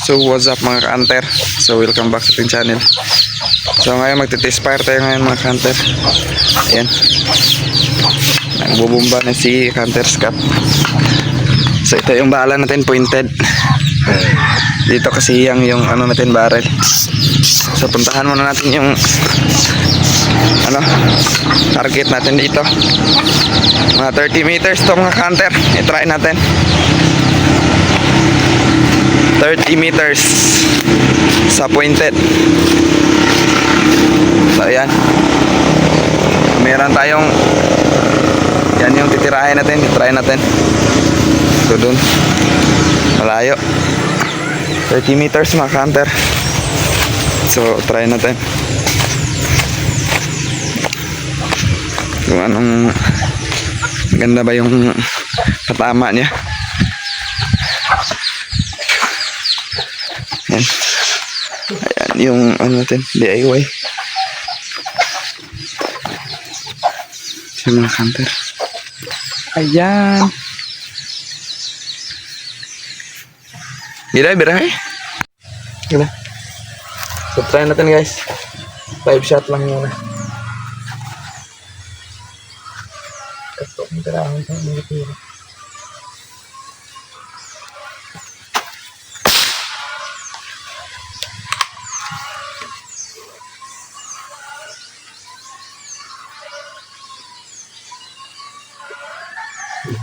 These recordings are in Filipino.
So what's up mga ka-hunter? So welcome back sa ating channel. So ngayon magte-test fire tayo ngayon mga ka-hunter. Ayan. Nagbubumba na si Hunter Scott. So ito yung bala natin, pointed. Dito kasi yung ano natin, barrel. So puntahan muna natin yung target natin dito. Mga 30 meters to mga ka-hunter. I-try natin. 30 meters sa pointed. So ayan, meron tayong yan yung titirahin natin, titry natin. So dun malayo 30 meters mga ka-hunter. So try natin kung anong ganda ba yung katama niya. Ayan. Ayan yung ano natin, DIY sa mga hunter. Ayan. Birahe. Gila. So try natin guys. 5 shot lang muna. Kato ang tirahan sa mga tira.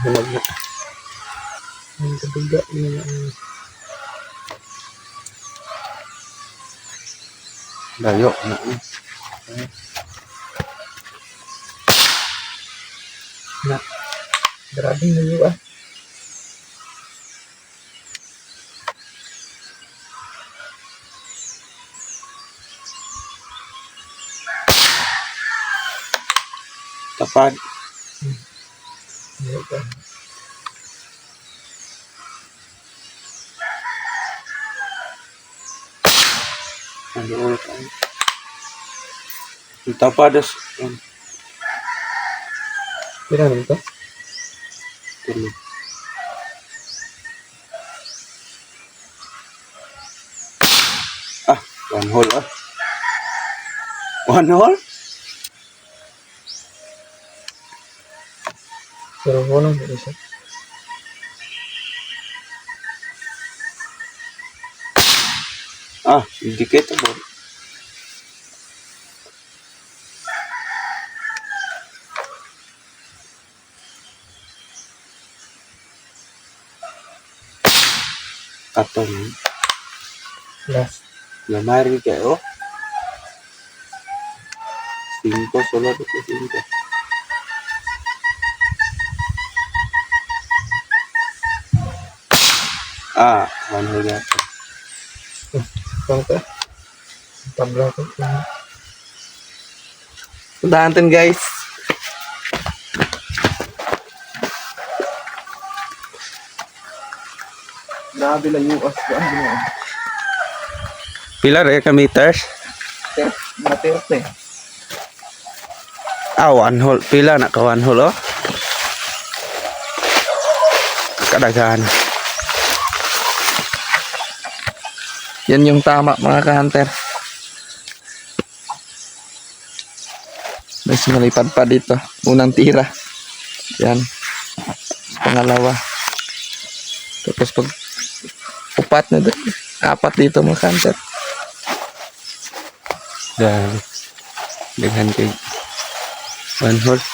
Huwag na. Ang kabiga niya ang layo na. Na. Grabe layo ah. Tapad. Ano kan? Tapadas. Pira nito? Tuloy. One hole ah. One hole? Pero walang dito siya. Indicatable. Atong last. Lamari kayo. 5 solo dito 5. One hole yata. Pangka. Tabla ko. Puntahan natin guys. Grabe lang yung asga. Pilar ka meters? Materte. One hole. Pila na ka one hole oh. Kadaghan. Yan yung tama mga ka-hunter. Mas malipad pa dito. Unang tira. Yan. Pangalawa. Tapos pag upat na doon. 4 dito mga ka-hunter. Dahil. Daghan kay one hole.